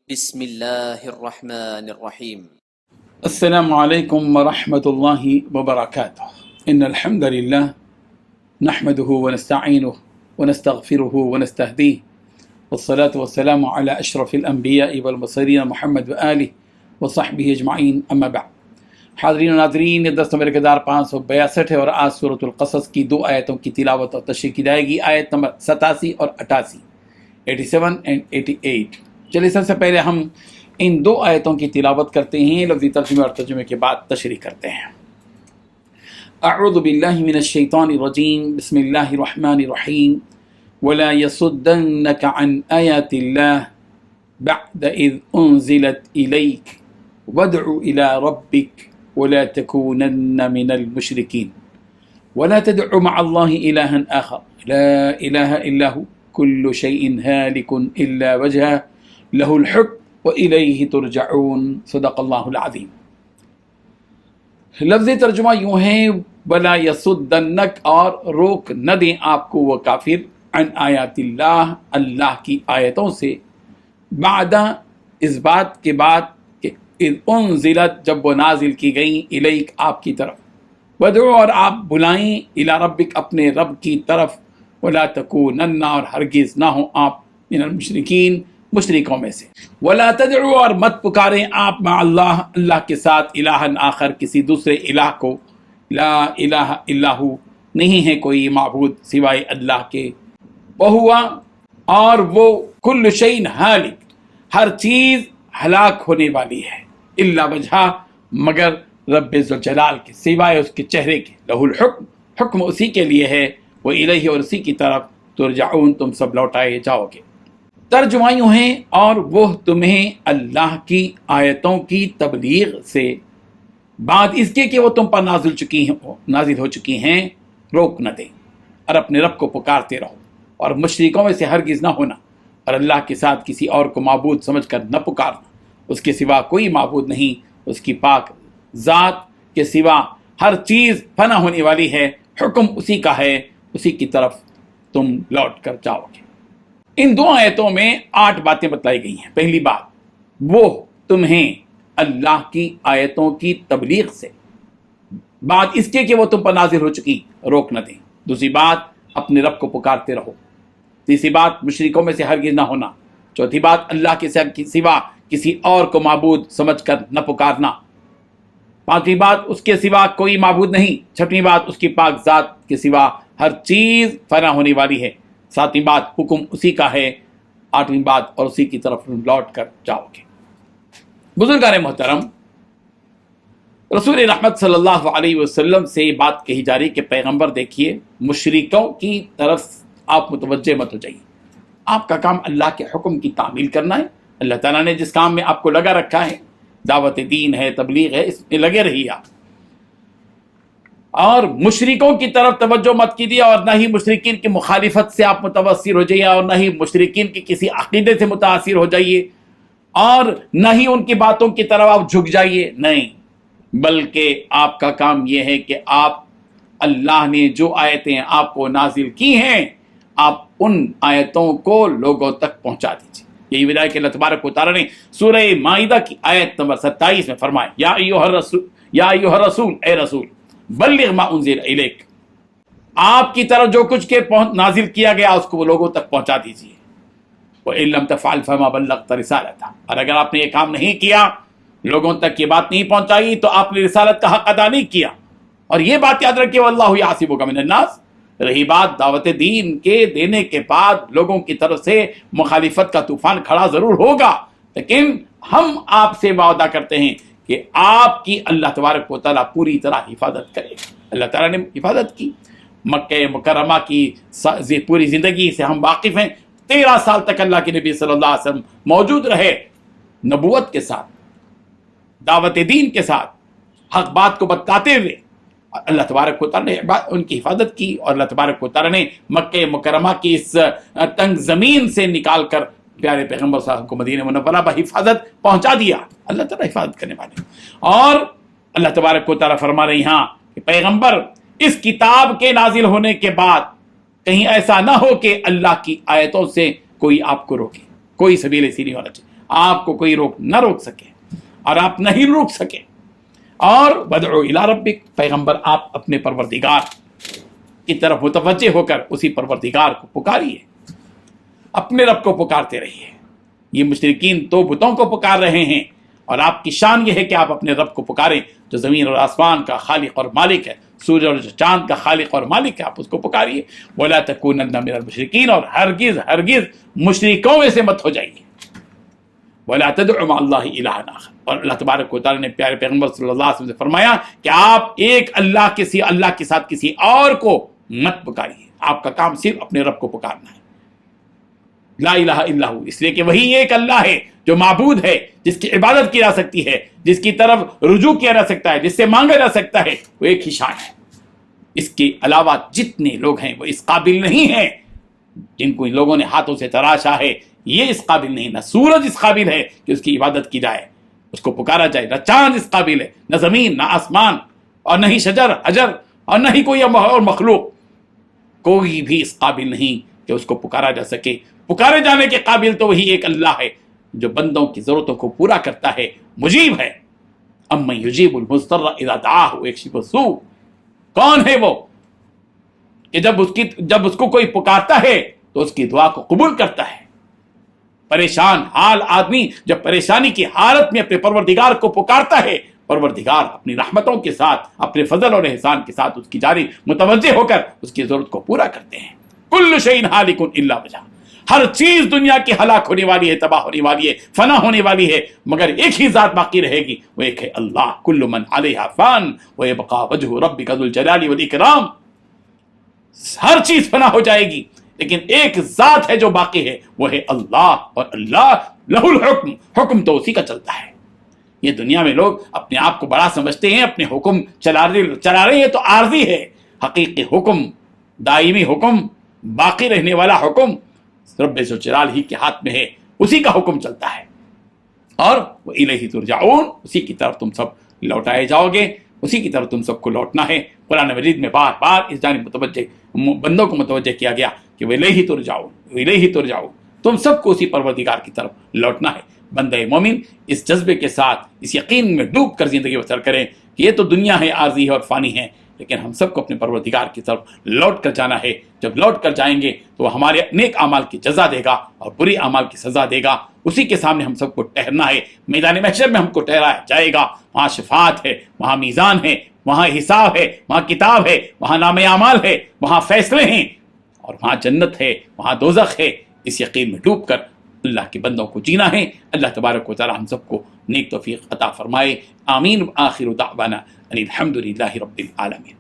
بسم الله الرحمن الرحيم. السلام عليكم ورحمة الله وبركاته. إن الحمد لله نحمده ونستعينه ونستغفره ونستهديه، والصلاة والسلام على أشرف الأنبياء والمرسلين محمد وآله وصحبه أجمعين، أما بعد. حاضرین و ناظرین، یہ درس نمبر 562 ہے اور آج سورۃ القصص کی دو آیتوں کی تلاوت اور تشریح کی جائے گی، آیت نمبر 87 اور 88، 87 and 88۔ چلیے سب سے پہلے ہم ان دو آیتوں کی تلاوت کرتے ہیں، لفظی ترجمے اور ترجمے کے بعد تشریح کرتے ہیں۔ اعوذ باللہ من الشیطان الرجیم، بسم اللہ الرحمن الرحیم۔ ولا يصدنك عن آیات اللہ بعد اذ انزلت الیک وادع الى ربک ولا تكونن من المشرکین ولا تدع مع الله إلها آخر لا إله إلا هو كل شيء هالك إلا وجهه له الحكم وإليه ترجعون۔ صدق اللہ العظیم۔ لفظ ترجمہ یوں ہے، ولا يصدنک، اور روک نہ دیں آپ کو وہ کافر، عن آیات اللہ، اللہ کی آیتوں سے، بعد، اس بات کے بعد کہ اذ انزلت، جب وہ نازل کی گئیں، الیک، آپ کی طرف، ودعو، اور آپ بلائیں، الی ربک، اپنے رب کی طرف، ولا تکونن، اور ہرگز نہ ہوں آپ، من المشرکین، مشرکوں میں سے، ولا تدعو، اور مت پکاریں آپ، مع اللہ، اللہ کے ساتھ، الہا آخر، کسی دوسرے الہ کو، لا الہ الا ہو، نہیں ہے کوئی معبود سوائے اللہ کے، وہو، اور وہ، کل شیء ہالک، ہر چیز ہلاک ہونے والی ہے، الا وجہہ، مگر رب ذوالجلال کے، سوائے اس کے چہرے کے، لہ الحکم، حکم اسی کے لیے ہے، وہ الہ، اور اسی کی طرف، ترجعون، تم سب لوٹائے جاؤ گے۔ ترجمہ یوں ہیں، اور وہ تمہیں اللہ کی آیتوں کی تبلیغ سے بعد اس کے کہ وہ تم پر نازل ہو چکی ہیں، روک نہ دیں، اور اپنے رب کو پکارتے رہو، اور مشرکوں میں سے ہرگز نہ ہونا، اور اللہ کے ساتھ کسی اور کو معبود سمجھ کر نہ پکارنا، اس کے سوا کوئی معبود نہیں، اس کی پاک ذات کے سوا ہر چیز فنا ہونے والی ہے، حکم اسی کا ہے، اسی کی طرف تم لوٹ کر جاؤ گے۔ ان دو آیتوں میں 8 باتیں بتلائی گئی ہیں۔ پہلی بات، وہ تمہیں اللہ کی آیتوں کی تبلیغ سے بعد اس کے کہ وہ تم پر نازل ہو چکی، روک نہ دیں۔ دوسری بات، اپنے رب کو پکارتے رہو۔ تیسری بات، مشرکوں میں سے ہرگز نہ ہونا۔ چوتھی بات، اللہ کے سوا کسی اور کو معبود سمجھ کر نہ پکارنا۔ پانچویں بات، اس کے سوا کوئی معبود نہیں۔ چھٹویں بات، اس کی پاک ذات کے سوا ہر چیز فنا ہونے والی ہے۔ ساتویں بات، حکم اسی کا ہے۔ آٹھویں بات، اور اسی کی طرف لوٹ کر جاؤ گے۔ بزرگان محترم، رسول رحمت صلی اللہ علیہ وسلم سے یہ بات کہی جا رہی کہ پیغمبر دیکھیے، مشرکوں کی طرف آپ متوجہ مت ہو جائیے، آپ کا کام اللہ کے حکم کی تعمیل کرنا ہے۔ اللہ تعالیٰ نے جس کام میں آپ کو لگا رکھا ہے، دعوت دین ہے، تبلیغ ہے، اس میں لگے رہیے آپ، اور مشرکوں کی طرف توجہ مت کیجیے، اور نہ ہی مشرکین کی مخالفت سے آپ متاثر ہو جائیے، اور نہ ہی مشرکین کی کسی عقیدے سے متاثر ہو جائیے، اور نہ ہی ان کی باتوں کی طرف آپ جھک جائیے، نہیں، بلکہ آپ کا کام یہ ہے کہ آپ، اللہ نے جو آیتیں آپ کو نازل کی ہیں، آپ ان آیتوں کو لوگوں تک پہنچا دیجیے۔ یہی وجہ ہے کہ اللہ تبارک و تعالیٰ نے سورہ مائدہ کی آیت نمبر 27 میں فرمایا، یا ایھا الرسول، اے رسول، بلغ ما انزل الیک، آپ کی طرف جو کچھ کے نازل کیا گیا اس کو وہ لوگوں تک پہنچا دیجیے۔ وَإِن لَّمْ تَفْعَلْ فَمَا بَلَّغْتَ رِسَالَتَهُ، اور اگر آپ نے یہ کام نہیں کیا، لوگوں تک یہ بات نہیں پہنچائی، تو آپ نے رسالت کا حق ادا نہیں کیا۔ اور یہ بات یاد رکھیے، وَاللَّهُ يَعْصِمُكَ مِنَ النَّاسِ۔ رہی بات دعوت دین کے دینے کے بعد لوگوں کی طرف سے مخالفت کا طوفان کھڑا ضرور ہوگا، لیکن ہم آپ سے وعدہ کرتے ہیں کہ آپ کی اللہ تبارک و تعالیٰ پوری طرح حفاظت کرے گا۔ اللہ تعالیٰ نے حفاظت کی۔ مکہ مکرمہ کی پوری زندگی سے ہم واقف ہیں۔ 13 سال تک اللہ کے نبی صلی اللہ علیہ وسلم موجود رہے، نبوت کے ساتھ، دعوت دین کے ساتھ، حق بات کو بتاتے ہوئے۔ اللہ تبارک و تعالیٰ نے ان کی حفاظت کی، اور اللہ تبارک و تعالیٰ نے مکہ مکرمہ کی اس تنگ زمین سے نکال کر پیارے پیغمبر صاحب کو مدینہ منورہ پر حفاظت پہنچا دیا۔ اللہ تعالیٰ حفاظت کرنے والے۔ اور اللہ تبارک و تعالیٰ فرما رہے ہیں کہ پیغمبر، اس کتاب کے نازل ہونے کے بعد کہیں ایسا نہ ہو کہ اللہ کی آیتوں سے کوئی آپ کو روکے، کوئی سبیل ایسی نہیں ہونا چاہیے۔ آپ کو کوئی نہ روک سکے اور آپ نہیں روک سکے. اور وادعو الی ربک، پیغمبر آپ اپنے پروردگار کی طرف متوجہ ہو کر اسی پروردگار کو پکاریے، اپنے رب کو پکارتے رہیے. یہ مشرکین تو بتوں کو پکار رہے ہیں، اور آپ کی شان یہ ہے کہ آپ اپنے رب کو پکاریں جو زمین اور آسمان کا خالق اور مالک ہے، سورج اور چاند کا خالق اور مالک ہے. آپ اس کو پکاریے. وَلَا تَكُونَنَّ مِنَ الْمُشْرِكِينَ، اور ہرگز مشرکوں میں سے مت ہو جائیے. وَلَا تَدْعُ مَعَ اللَّهِ إِلَٰهًا آخَرَ، اور اللہ تبارک و تعالیٰ نے پیارے پیغمبر صلی اللہ علیہ وسلم سے فرمایا کہ آپ ایک اللہ کے ساتھ کسی اور کو مت پکاریے. آپ کا کام صرف اپنے رب کو پکارنا ہے. لا الہ الا ہو، اس لیے کہ وہی ایک اللہ ہے جو معبود ہے، جس کی عبادت کی جا سکتی ہے، جس کی طرف رجوع کیا جا سکتا ہے، جس سے مانگا جا سکتا ہے. وہ ایک ہی شان ہے. اس کے علاوہ جتنے لوگ ہیں وہ اس قابل نہیں ہیں. جن کو ان لوگوں نے ہاتھوں سے تراشا ہے، یہ اس قابل نہیں. نہ سورج اس قابل ہے کہ اس کی عبادت کی جائے، اس کو پکارا جائے. نہ چاند اس قابل ہے، نہ زمین، نہ آسمان، اور نہ ہی شجر حجر، اور نہ ہی کوئی اور مخلوق. کوئی بھی اس قابل نہیں کہ اس کو پکارا جا سکے. پکارے جانے کے قابل تو وہی ایک اللہ ہے جو بندوں کی ضرورتوں کو پورا کرتا ہے، مجیب ہے. امن یجیب المضطر اذا دعاہ ویکشف السوء، کون ہے وہ کہ جب اس کو کوئی پکارتا ہے تو اس کی دعا کو قبول کرتا ہے. پریشان حال آدمی جب پریشانی کی حالت میں اپنے پروردگار کو پکارتا ہے، پروردگار اپنی رحمتوں کے ساتھ، اپنے فضل اور احسان کے ساتھ اس کی جانب متوجہ ہو کر اس کی ضرورت کو پورا کرتے ہیں. کل شیء ہالک الا وجہہ، ہر چیز دنیا کی ہلاک ہونے والی ہے، تباہ ہونے والی ہے، فنا ہونے والی ہے، مگر ایک ہی ذات باقی رہے گی، وہ ایک ہے اللہ. کل من علیہا فان ویبقى وجہ ربک ذو الجلال والاکرام. ہر چیز فنا ہو جائے گی، لیکن ایک ذات ہے جو باقی ہے، وہ ہے اللہ. اور اللہ لہ الحکم، حکم تو اسی کا چلتا ہے. یہ دنیا میں لوگ اپنے آپ کو بڑا سمجھتے ہیں، اپنے حکم چلا رہے ہیں، تو عارضی ہے. حقیقی حکم، دائمی حکم، باقی رہنے والا حکم رب ذو الجلال ہی کے ہاتھ میں ہے. اسی کا حکم چلتا ہے. اور وہ الیہ ترجعون، اسی کی طرف تم سب لوٹائے جاؤ گے، اسی کی طرف تم سب کو لوٹنا ہے. قرآن مجید میں بار بار اس جانب بندوں کو متوجہ کیا گیا کہ وہ الیہ ترجعون، الیہ ترجعون، تم سب کو اسی پروردگار کی طرف لوٹنا ہے. بندہ مومن اس جذبے کے ساتھ، اس یقین میں ڈوب کر زندگی بسر کریں کہ یہ تو دنیا ہے، عارضی ہے اور فانی ہے، لیکن ہم سب کو اپنے پروردگار کی طرف لوٹ کر جانا ہے. جب لوٹ کر جائیں گے تو وہ ہمارے نیک اعمال کی جزا دے گا اور بری اعمال کی سزا دے گا. اسی کے سامنے ہم سب کو ٹھہرنا ہے. میدان محشر میں ہم کو ٹھہرایا جائے گا. وہاں شفاعت ہے، وہاں میزان ہے، وہاں حساب ہے، وہاں کتاب ہے، وہاں نام اعمال ہے، وہاں فیصلے ہیں، اور وہاں جنت ہے، وہاں دوزخ ہے. اس یقین میں ڈوب کر اللہ کے بندوں کو جینا ہے. اللہ تبارک و تعالی ہم سب کو نیک توفیق عطا فرمائے. آمین. آخر دعوانا ان الحمد للہ رب العالمین.